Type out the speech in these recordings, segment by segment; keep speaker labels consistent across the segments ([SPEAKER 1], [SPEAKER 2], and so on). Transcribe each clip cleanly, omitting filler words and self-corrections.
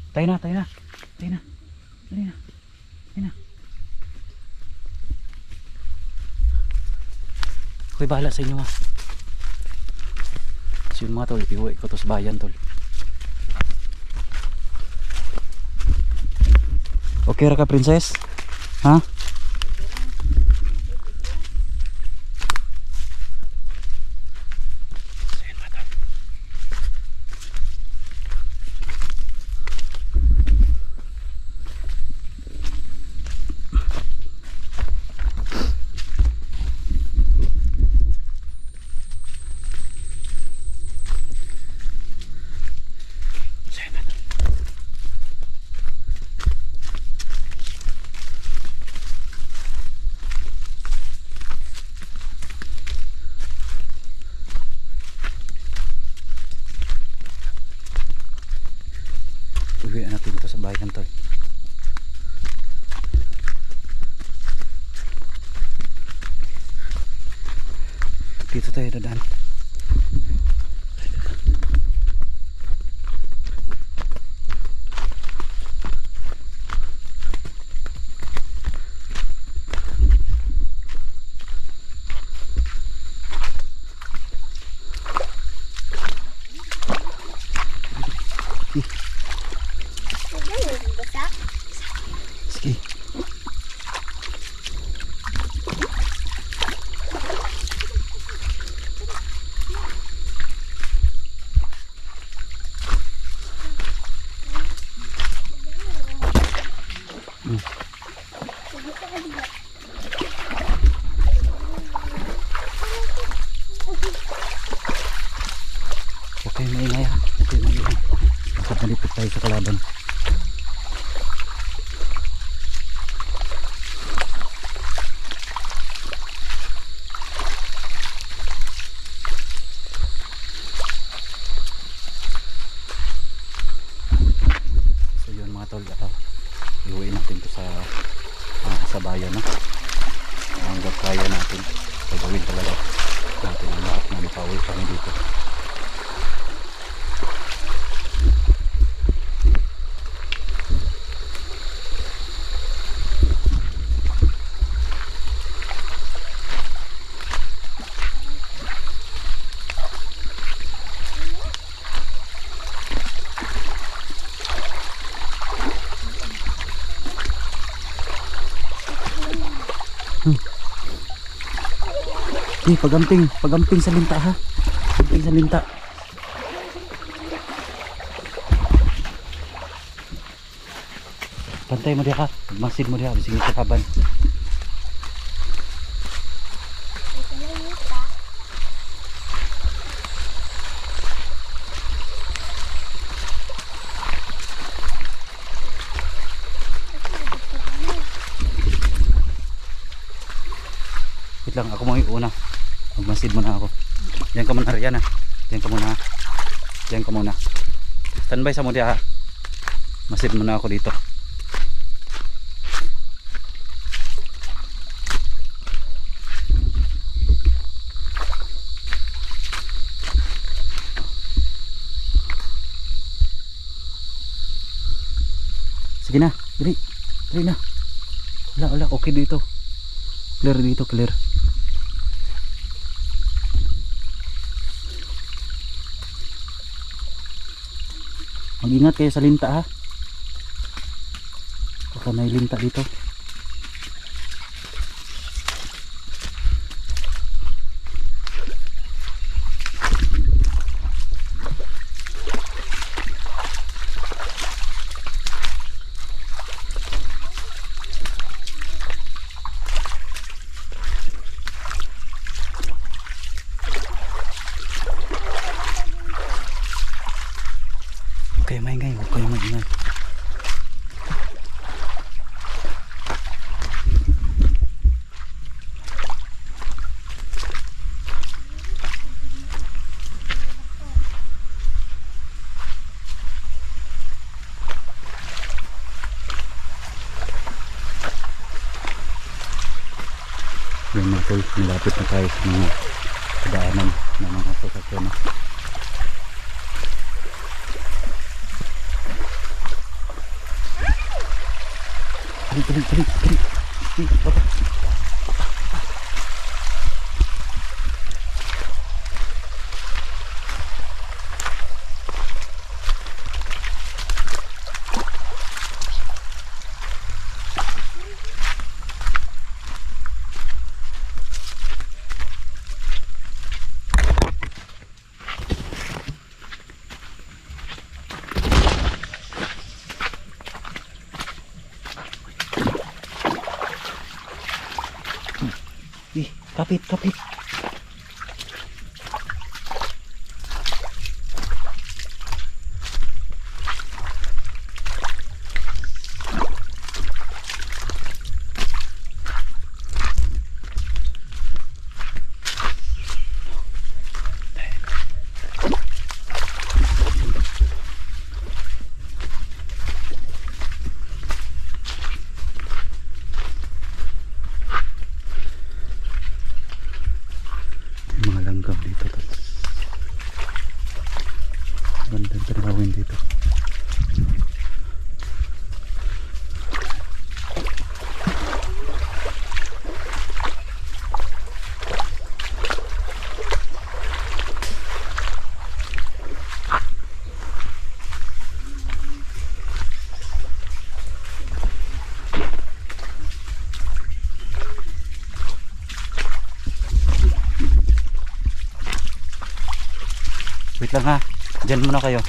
[SPEAKER 1] Tayo na, tayo na. Tayo na. Tayo na. Tayo na. Ako'y bahala sa inyo ha. So yun mga tol, iuwi ko to sa bayan tol. Okay ra ka princess? Ha? Uwian natin ito sa bayan tol. Dito tayo dadaan. Sige. Okay, maingay ha. Okay, maingay. Bakit nalipit tayo sa kalaban. So yun mga tol, iuwi natin to sa bayan no? Hanggang kaya natin gagawin talaga natin ang lahat na makauwi kami dito. Pagamping sa linta ha. Pagamping sa linta. Pantay mo diha ka. Magmasid mo diha bising sa kaban. Wait lang, ako mo una. Magmasid muna ako. Diyan ka muna Rian ha. Diyan ka muna. Diyan ka muna. Standby sa mo diya ha. Masid muna ako dito. Sige na. Dali. Dali na. Wala. Okay dito. Clear dito. Clear. Mag-ingat kayo sa linta ha. Baka may linta dito. Huwag kayo maingay. Huwag kayo maingay. Yan mga tol, nilapit na tayo sa mga kadaanan ng mga sasakyan. Dali, dali, dali. Papa. Kapit, kapit. Dito to. Gandang tanawin dito. Wait lang ha. Diyan muna kayo.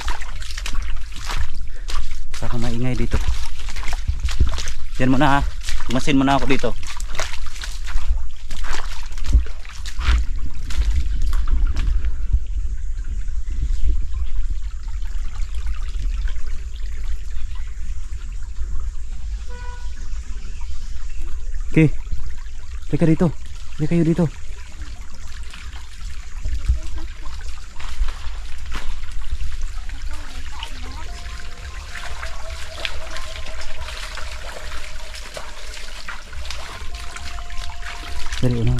[SPEAKER 1] Baka maingay dito. Diyan muna ha. Masin muna ako dito. Okay. Teka dito. Teka kayo dito. Dali una.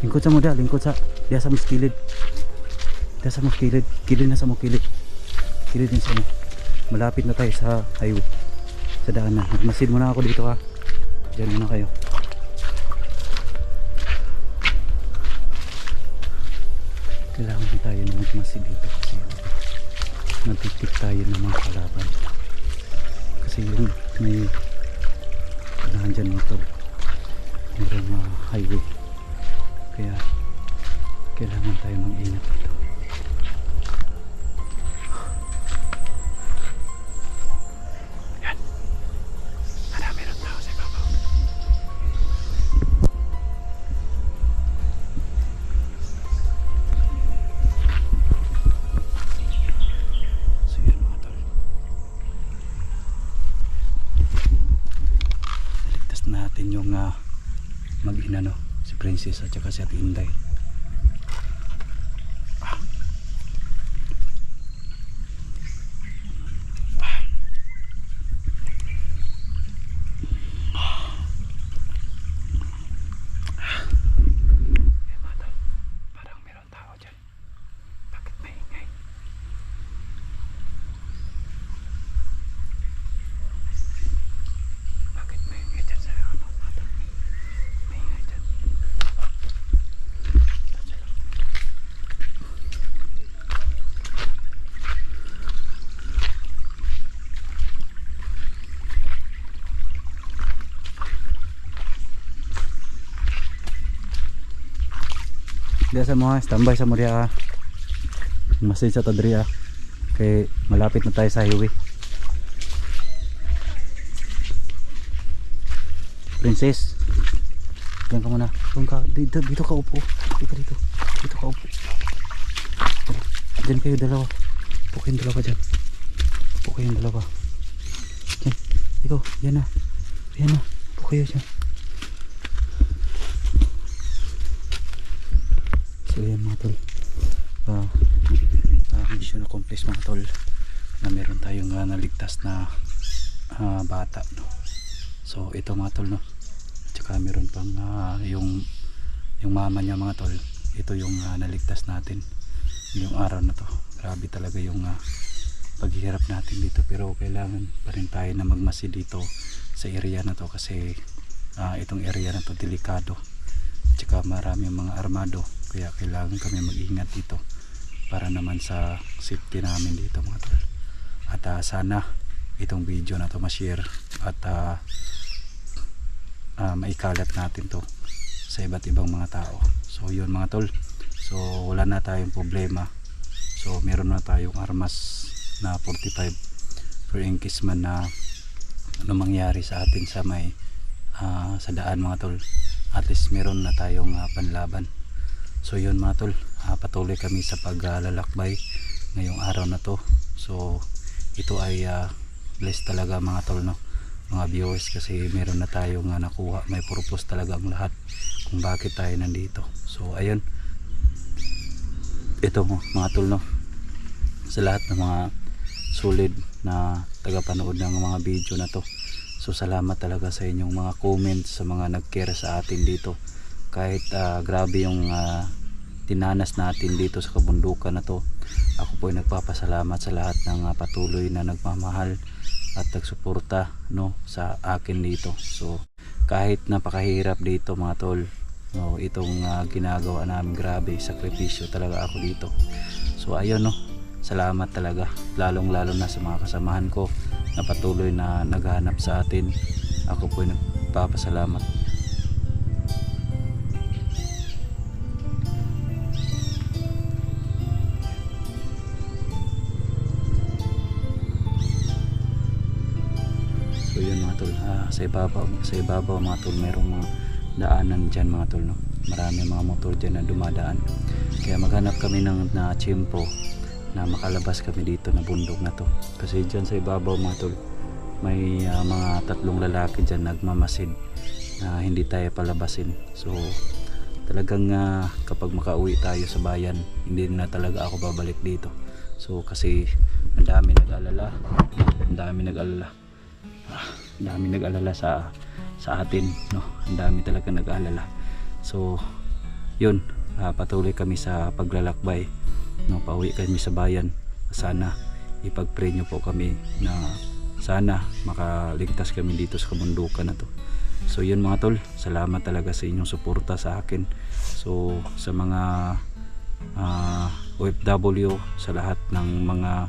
[SPEAKER 1] Lingkod sa mo da, lingkod sa diya sa mas kilid. Diya sa mas kilid, kilid na sa mo kilid. Kilid din sa mo. Malapit na tayo sa highway. Sa daanan. Magmasid muna ako dito ha. Diyan muna kayo. Kailangan din tayo na magmasid dito kasi nagtitik tayo ng mga kalaban. Kasi yung may kanahan dyan mo ito. Mayroong highway. Kaya kailangan tayo mag-ingat dito. Yan. Marami ng tao sa ibabaw. So yan mga tol. Naligtas natin yung mag-ina no. Si Princess at saka si Ate Inday. Parang meron tao dyan. Bakit maingay? Bakit maingay dyan sa mata? Maingay dyan. Diya sa mga standby sa Moria. Masin sa Tadria. Kay malapit na tayo sa highway. Princess, diyan ka muna. Dito ka upo. Dito ka upo. Diyan kayo dalawa. Upo kayong dalawa dyan. Upo kayong dalawa. Ikaw, yan na. Yan na. Po kayo siya. So yan mga tol. Mission accomplished mga tol. Na meron tayong naligtas na bata, no? So ito mga tol, no? At saka meron pang yung mama niya mga tol. Ito yung naligtas natin yung araw na to. Grabe talaga yung paghihirap natin dito, pero kailangan pa rin tayo na magmasid dito sa area na to kasi itong area na to delikado at saka marami mga armado, kaya kailangan kami mag-ingat dito para naman sa safety namin dito mga tol. At sana itong video na to ma-share at maikalat natin to sa iba't ibang mga tao. So yun mga tol, so wala na tayong problema. So meron na tayong armas na 45 for in case man na ano mangyari sa atin sa may sa daan mga tol, at least meron na tayong panlaban. So yun mga tol, patuloy kami sa paglalakbay ngayong araw na to. So ito ay blessed talaga mga tol, no, mga viewers, kasi meron na tayong nakuha. May purpose talaga ang lahat kung bakit tayo nandito. So ayun, ito mga tol, no, sa lahat ng mga solid na tagapanood ng mga video na to, so salamat talaga sa inyong mga comments, sa mga nag-care sa atin dito. Kahit grabe yung tinanas natin dito sa kabundukan na to, ako po ay nagpapasalamat sa lahat ng patuloy na nagmamahal at nagsuporta, no, sa akin dito. So kahit napakahirap dito mga tol, no, itong ginagawa namin, grabe sakripisyo talaga ako dito. So ayun, no, salamat talaga, lalong lalo na sa mga kasamahan ko na patuloy na naghahanap sa atin. Ako po ay nagpapasalamat. So yun mga tol, sa ibabaw mga tol, merong mga daanan dyan mga tol, no? Marami mga motor dyan na dumadaan, kaya maghanap kami ng tiyempo na makalabas kami dito na bundok na to. Kasi dyan sa ibabaw mga tol, may mga 3 lalaki dyan nagmamasid na hindi tayo palabasin. So talagang kapag makauwi tayo sa bayan, hindi na talaga ako babalik dito. So kasi ang dami nag-alala sa atin, no? Ang dami talaga nag-alala. So yun, patuloy kami sa paglalakbay, no, pauwi kami sa bayan. Sana ipag-pray nyo po kami na sana makaligtas kami dito sa kabundukan na to. So yun mga tol, salamat talaga sa inyong suporta sa akin. So sa mga OFW, sa lahat ng mga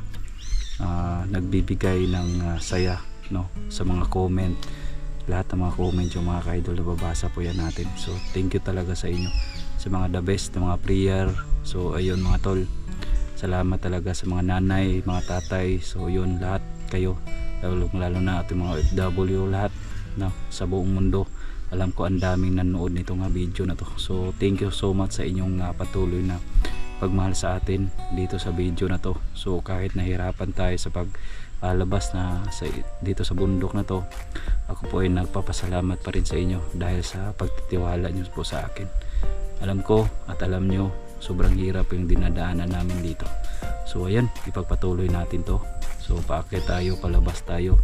[SPEAKER 1] nagbibigay ng saya, no, sa mga comment, lahat ng mga comment, yung mga ka-idol na babasa po yan natin. So thank you talaga sa inyo, sa mga the best na mga prayer. So ayun mga tol, salamat talaga sa mga nanay, mga tatay. So yun, lahat kayo, lalo na ating mga OFW lahat, no, sa buong mundo. Alam ko ang daming nanonood nitong video na to. So thank you so much sa inyong patuloy na pagmahal sa atin dito sa video na to. So kahit nahirapan tayo sa paglabas na dito sa bundok na to, ako po ay nagpapasalamat pa rin sa inyo dahil sa pagtitiwala nyo po sa akin. Alam ko at alam nyo, sobrang hirap yung dinadaanan namin dito. So ayan, ipagpatuloy natin to. So paakyat tayo, palabas tayo.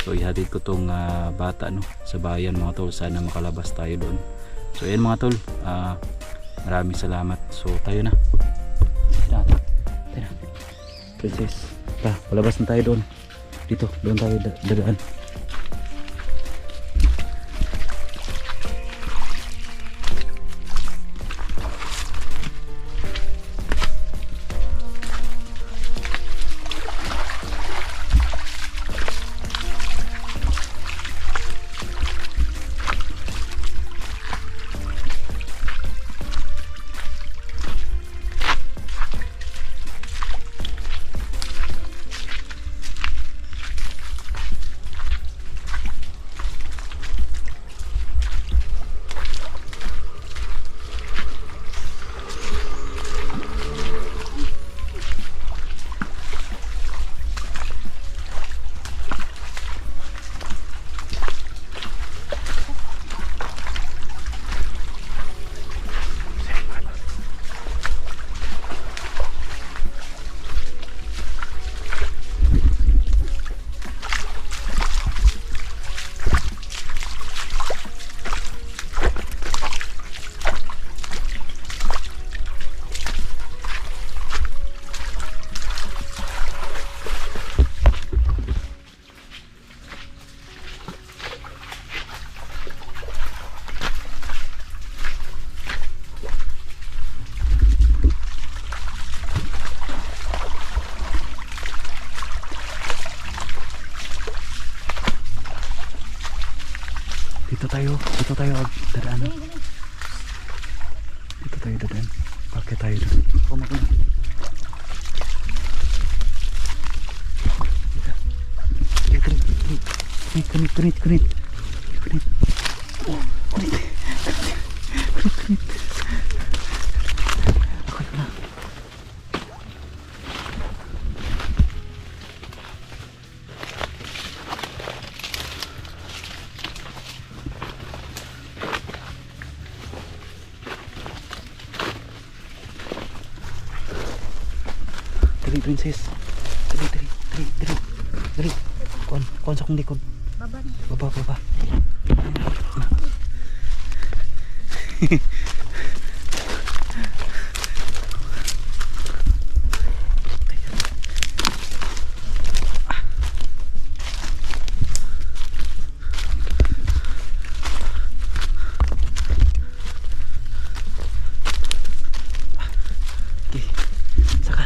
[SPEAKER 1] So ihatid ko tong bata, no, sa bayan mga tol. Sana makalabas tayo doon. So ayan mga tol, maraming salamat. So tayo na. Tara. Princess, palabas na tayo doon. Doon tayo dadaan. Dito tayo dadaan. Dito tayo dadaan. Bakit tayo doon? Kumakuha. Kunit. Oh, kunit. Ako na. Dali, princess. Dali. Kuan sa kong likod. Baba. Okay. Saka.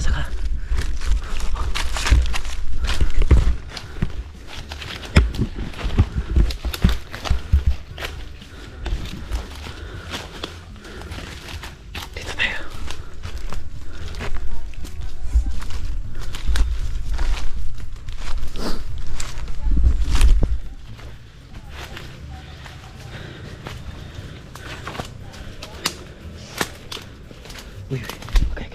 [SPEAKER 1] Uy. Okay.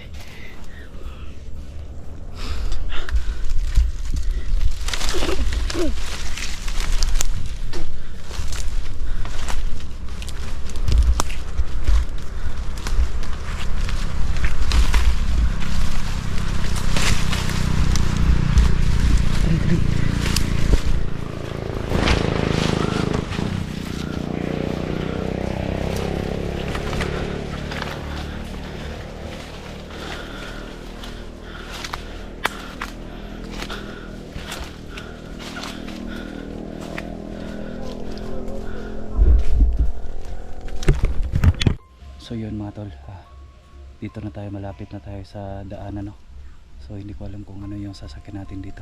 [SPEAKER 1] Dali. So yun mga tol, dito na tayo, malapit na tayo sa daanan, no? So hindi ko alam kung ano yung sasakyan natin dito.